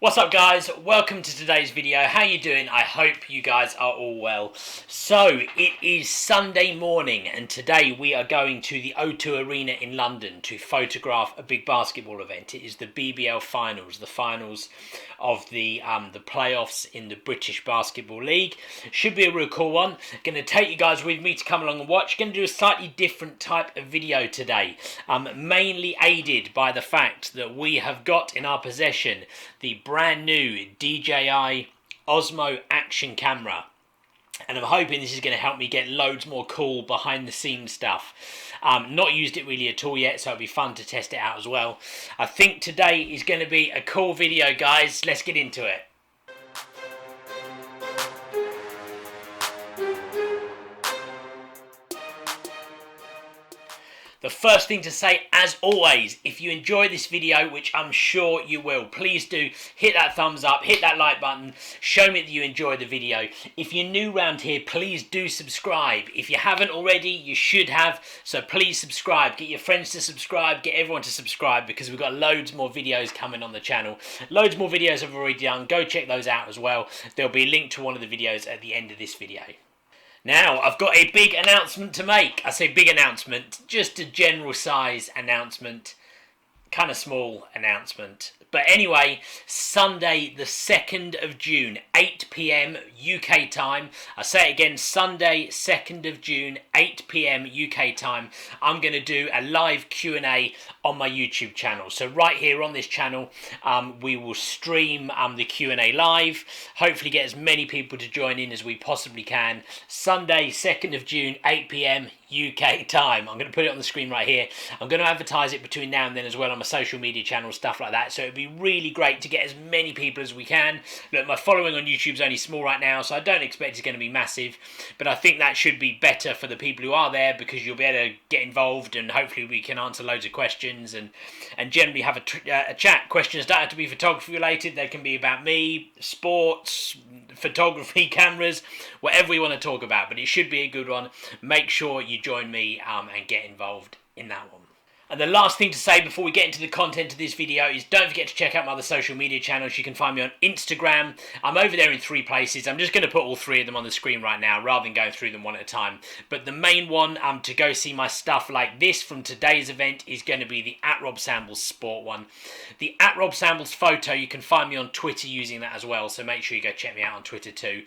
What's up guys, welcome to today's video. How you doing? I hope you guys are all well. So it is Sunday morning and today we are going to the O2 Arena in London to photograph a big basketball event. It is the BBL finals, the finals of the playoffs in the British Basketball League. Should be a real cool one. Going to take you guys with me to come along and watch. Going to do a slightly different type of video today, mainly aided by the fact that we have got in our possession the brand new DJI Osmo action camera, and I'm hoping this is going to help me get loads more cool behind the scenes stuff. Not used it really at all yet, so it'll be fun to test it out as well. I think today is going to be a cool video, guys. Let's get into it. The first thing to say, as always, if you enjoy this video, which I'm sure you will, please do hit that thumbs up, hit that like button, show me that you enjoy the video. If you're new around here, please do subscribe. If you haven't already, you should have, so please subscribe. Get your friends to subscribe, get everyone to subscribe, because we've got loads more videos coming on the channel. Loads more videos I've already done, go check those out as well. There'll be a link to one of the videos at the end of this video. Now, I've got a big announcement to make. I say big announcement, just a general size announcement, kind of small announcement. But anyway, Sunday the 2nd of June, 8 PM UK time. I say it again, Sunday 2nd of June, 8 PM UK time. I'm going to do a live Q&A on my YouTube channel. So right here on this channel, we will stream the Q&A live. Hopefully get as many people to join in as we possibly can. Sunday 2nd of June, 8 PM UK time. I'm going to put it on the screen right here. I'm going to advertise it between now and then as well on my social media channel, stuff like that. So it'd be really great to get as many people as we can. Look, my following on YouTube is only small right now, so I don't expect it's going to be massive. But I think that should be better for the people who are there, because you'll be able to get involved and hopefully we can answer loads of questions and generally have a chat. Questions don't have to be photography related. They can be about me, sports, photography, cameras, whatever we want to talk about. But it should be a good one. Make sure you join me and get involved in that one. And the last thing to say before we get into the content of this video is don't forget to check out my other social media channels. You can find me on Instagram. I'm over there in 3 places. I'm just going to put all 3 of them on the screen right now rather than going through them one at a time. But the main one to go see my stuff like this from today's event is going to be the @RobSambles Sport one. The @RobSambles photo, you can find me on Twitter using that as well. So make sure you go check me out on Twitter too.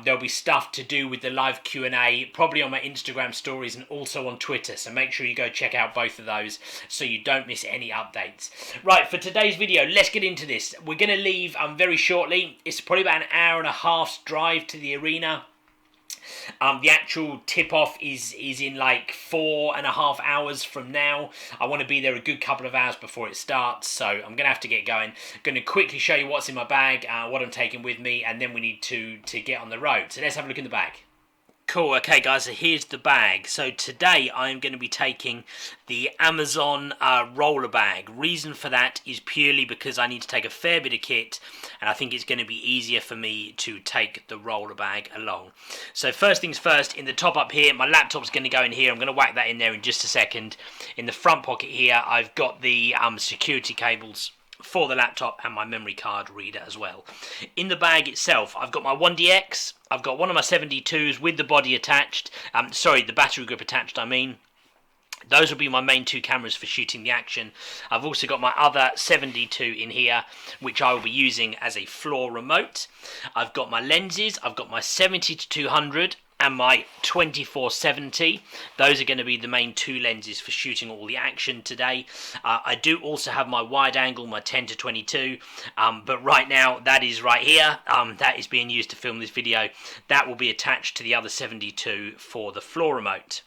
There'll be stuff to do with the live Q&A, probably on my Instagram stories and also on Twitter. So make sure you go check out both of those, so you don't miss any updates. Right, for today's video, let's get into this. We're going to leave very shortly. It's probably about an hour and a half's drive to the arena. The actual tip-off is in like 4.5 hours from now. I want to be there a good couple of hours before it starts, so I'm going to have to get going. I'm going to quickly show you what's in my bag, what I'm taking with me, and then we need to get on the road. So let's have a look in the bag. Cool, okay guys, so here's the bag. So today I'm going to be taking the Amazon roller bag. Reason for that is purely because I need to take a fair bit of kit, and I think it's going to be easier for me to take the roller bag along. So first things first, in the top up here, my laptop's going to go in here. I'm going to whack that in there in just a second. In the front pocket here, I've got the security cables for the laptop and my memory card reader as well. In the bag itself, I've got my 1DX, I've got one of my 72s with the body attached, the battery grip attached, I mean. Those will be my main 2 cameras for shooting the action. I've also got my other 72 in here, which I will be using as a floor remote. I've got my lenses, I've got my 70-200 and my 24-70. Those are going to be the main 2 lenses for shooting all the action today. I do also have my wide angle, my 10-22, but right now that is right here. That is being used to film this video. That will be attached to the other 72 for the floor remote.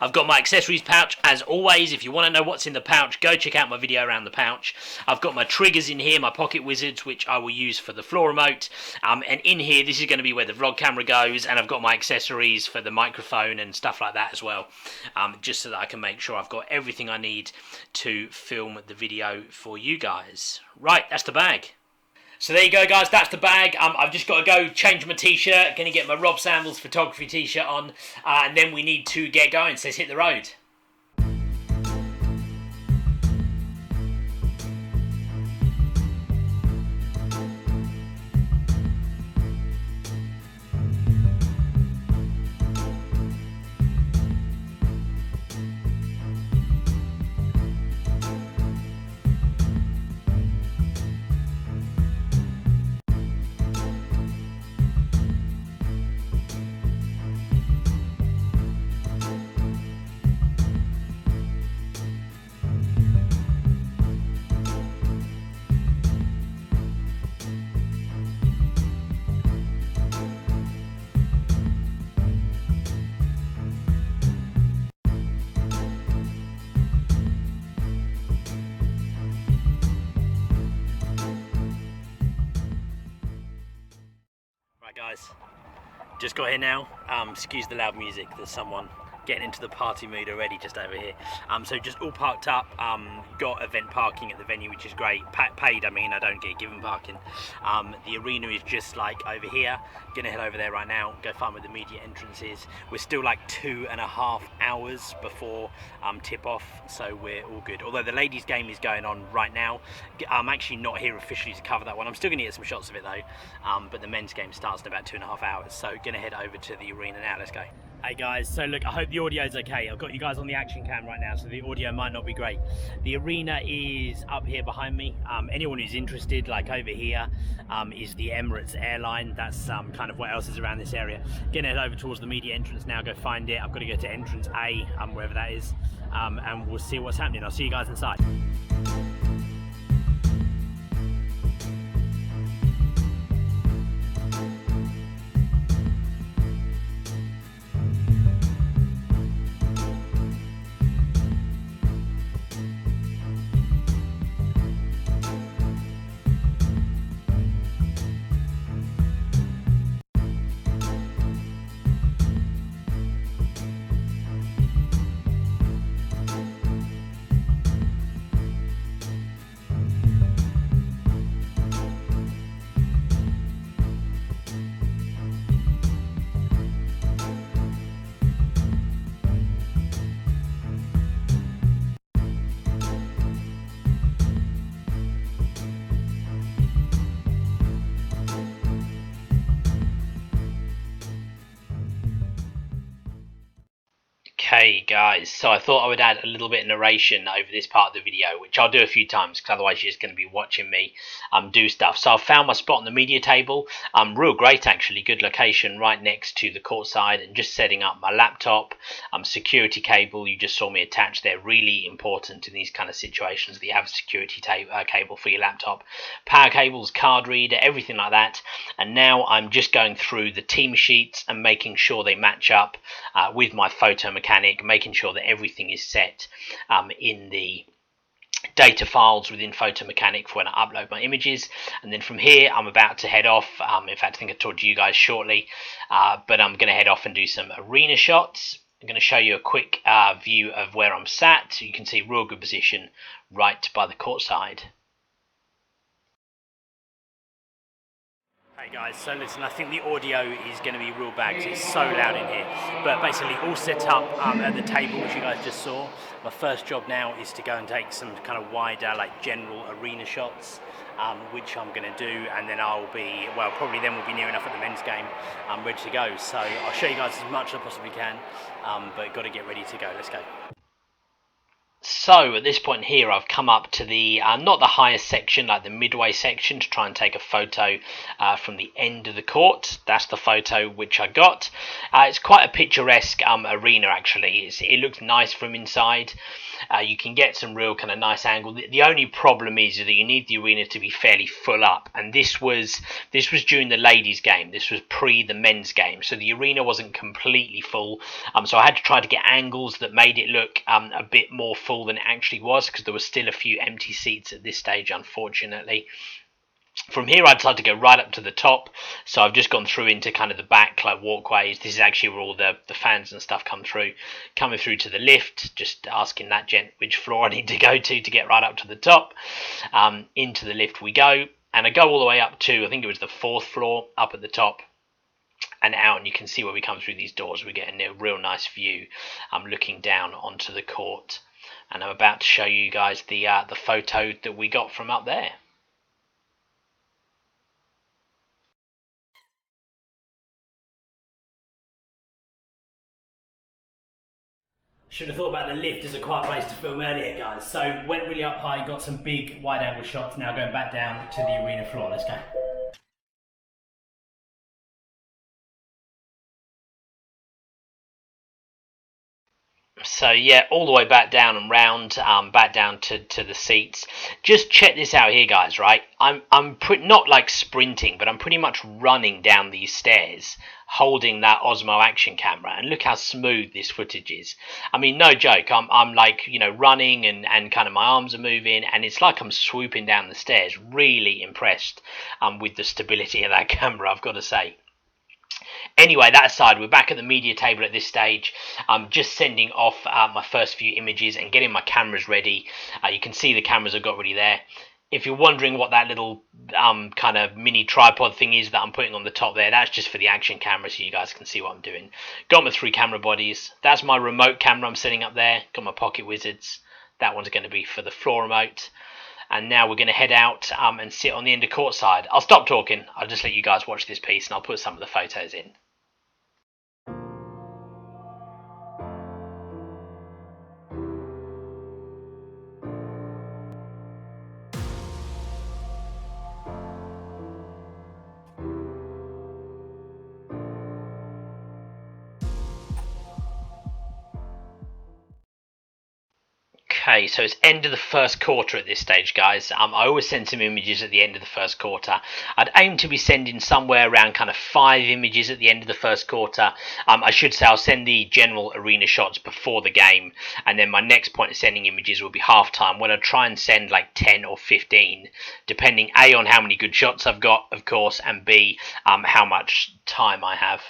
I've got my accessories pouch, as always. If you want to know what's in the pouch, go check out my video around the pouch. I've got my triggers in here, my pocket wizards, which I will use for the floor remote. And in here, this is going to be where the vlog camera goes, and I've got my accessories for the microphone and stuff like that as well, just so that I can make sure I've got everything I need to film the video for you guys. Right, that's the bag. So there you go, guys, that's the bag. I've just got to go change my t-shirt, going to get my RobSambles photography t-shirt on, and then we need to get going, so let's hit the road. Right guys, just got here now. Excuse the loud music, there's someone getting into the party mood already just over here. So just all parked up, got event parking at the venue, which is great. Paid, I mean, I don't get given parking. The arena is just like over here. Gonna head over there right now, go find where the media entrance is. We're still like 2.5 hours before tip off, so we're all good. Although the ladies game is going on right now. I'm actually not here officially to cover that one. I'm still gonna get some shots of it though, but the men's game starts in about 2.5 hours. So gonna head over to the arena now, let's go. Hey guys, so look, I hope the audio is okay. I've got you guys on the action cam right now, so the audio might not be great. The arena is up here behind me. Anyone who's interested, like over here, is the Emirates airline. That's kind of what else is around this area. Gonna head over towards the media entrance now, go find it. I've got to go to entrance A, wherever that is, and we'll see what's happening. I'll see you guys inside. Okay guys, so I thought I would add a little bit of narration over this part of the video, which I'll do a few times because otherwise you're just going to be watching me do stuff. So I've found my spot on the media table, real great actually, good location right next to the courtside, and just setting up my laptop, security cable, you just saw me attach there, really important in these kind of situations that you have a security cable for your laptop, power cables, card reader, everything like that. And now I'm just going through the team sheets and making sure they match up with my photo mechanic, making sure that everything is set in the data files within Photo Mechanic for when I upload my images. And then from here I'm about to head off. In fact, I think I'll talk to you guys shortly, but I'm going to head off and do some arena shots. I'm going to show you a quick view of where I'm sat, so you can see real good position right by the court side. Hey guys, so listen, I think the audio is going to be real bad because it's so loud in here, but basically all set up at the table, which you guys just saw. My first job now is to go and take some kind of wider, like general arena shots, which I'm going to do, and then I'll be, well, probably then we'll be near enough at the men's game, ready to go. So I'll show you guys as much as I possibly can, but got to get ready to go. Let's go. So at this point here I've come up to the not the highest section, like the midway section, to try and take a photo from the end of the court. That's the photo which I got. It's quite a picturesque arena actually. It looks nice from inside. You can get some real kind of nice angle. The only problem is that you need the arena to be fairly full up, and this was during the ladies game. This was pre the men's game, so the arena wasn't completely full, so I had to try to get angles that made it look a bit more full than it actually was, because there was still a few empty seats at this stage, unfortunately. From here I decided to go right up to the top, so I've just gone through into kind of the back like walkways. This is actually where all the fans and stuff come through. Coming through to the lift, just asking that gent which floor I need to go to get right up to the top. Into the lift we go, and I go all the way up to, I think it was the 4th floor, up at the top and out, and you can see where we come through these doors. We're getting a real nice view. I'm looking down onto the court, and I'm about to show you guys the photo that we got from up there. Should have thought about the lift as a quiet place to film earlier, guys. So went really up high, got some big wide angle shots. Now going back down to the arena floor. Let's go. So yeah, all the way back down and round, back down to the seats. Just check this out here, guys. Right, I'm not like sprinting, but I'm pretty much running down these stairs, holding that Osmo action camera, and look how smooth this footage is. I mean, no joke. I'm like, you know, running and kind of my arms are moving, and it's like I'm swooping down the stairs. Really impressed with the stability of that camera, I've got to say. Anyway, that aside, we're back at the media table at this stage. I'm just sending off my first few images and getting my cameras ready. You can see the cameras I've got ready there. If you're wondering what that little kind of mini tripod thing is that I'm putting on the top there, that's just for the action camera, so you guys can see what I'm doing. Got my 3 camera bodies. That's my remote camera I'm setting up there. Got my Pocket Wizards. That one's going to be for the floor remote. And now we're going to head out and sit on the end of courtside. I'll stop talking. I'll just let you guys watch this piece, and I'll put some of the photos in. Okay, so it's end of the first quarter at this stage, guys. I always send some images at the end of the first quarter. I'd aim to be sending somewhere around kind of 5 images at the end of the first quarter. I should say I'll send the general arena shots before the game, and then my next point of sending images will be halftime, when I try and send like 10 or 15, depending A, on how many good shots I've got, of course, and B, how much time I have.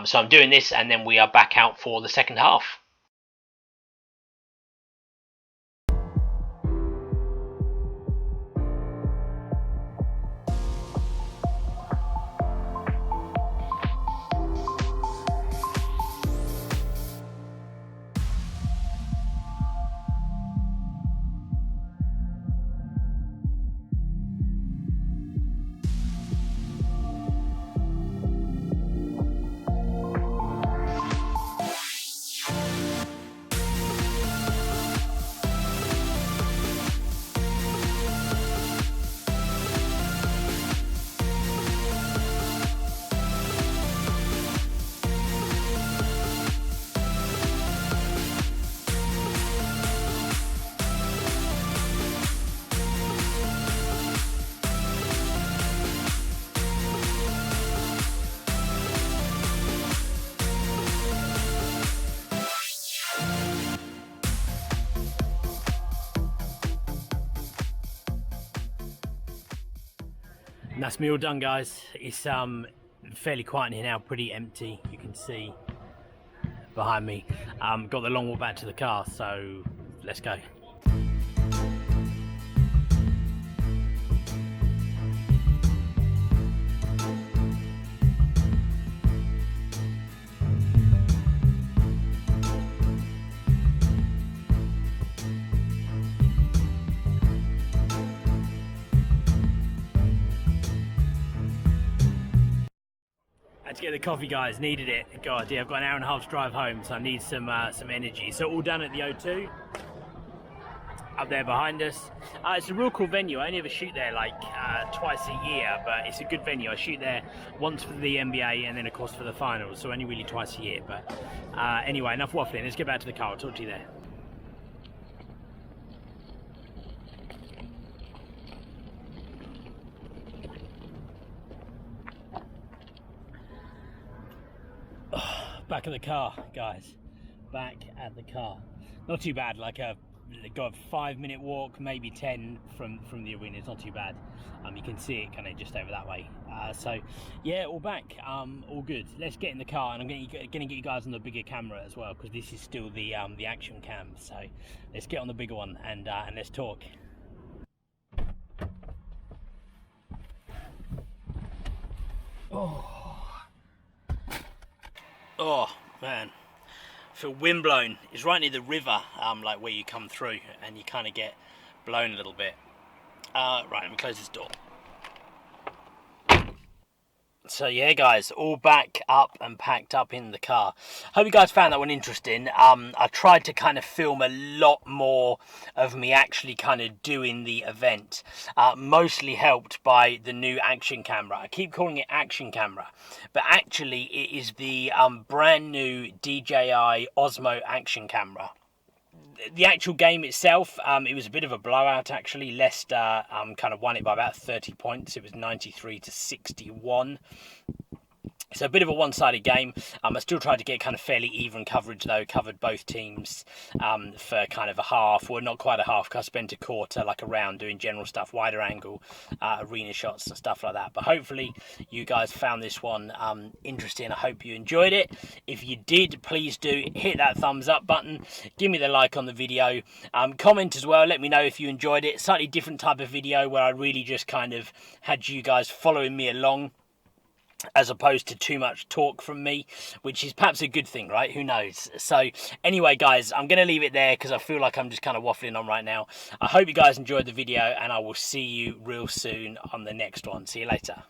So I'm doing this, and then we are back out for the second half. And that's me all done, guys. It's fairly quiet in here now, pretty empty. You can see behind me. Got the long walk back to the car, so let's go. Had to get the coffee, guys. Needed it. God, yeah, I've got an hour and a half drive home, so I need some energy. So all done at the O2. Up there behind us. It's a real cool venue. I only ever shoot there like twice a year, but it's a good venue. I shoot there once for the NBA and then of course for the finals, so only really twice a year. But anyway, enough waffling. Let's get back to the car. I'll talk to you there. Back at the car, guys. Back at the car. Not too bad. Like got a 5-minute walk, maybe 10 from the arena. It's not too bad. You can see it kind of just over that way. So yeah, all back. All good. Let's get in the car, and I'm going to get you guys on the bigger camera as well, because this is still the action cam. So let's get on the bigger one and let's talk. Oh man, I feel windblown. It's right near the river, like where you come through, and you kind of get blown a little bit. Right, let me close this door. So yeah, guys, all back up and packed up in the car. Hope you guys found that one interesting. I tried to kind of film a lot more of me actually kind of doing the event, mostly helped by the new action camera. I keep calling it action camera, but actually it is the brand new DJI Osmo action camera. The actual game itself, it was a bit of a blowout actually. Leicester kind of won it by about 30 points. It was 93 to 61. So a bit of a one-sided game. I still tried to get kind of fairly even coverage though. Covered both teams for kind of a half, or not quite a half, because I spent a quarter, like a round, doing general stuff, wider angle, arena shots and stuff like that. But hopefully you guys found this one interesting. I hope you enjoyed it. If you did, please do hit that thumbs up button. Give me the like on the video. Comment as well. Let me know if you enjoyed it. Slightly different type of video where I really just kind of had you guys following me along, as opposed to too much talk from me, which is perhaps a good thing, right? Who knows? So anyway, guys, I'm going to leave it there because I feel like I'm just kind of waffling on right now. I hope you guys enjoyed the video, and I will see you real soon on the next one. See you later.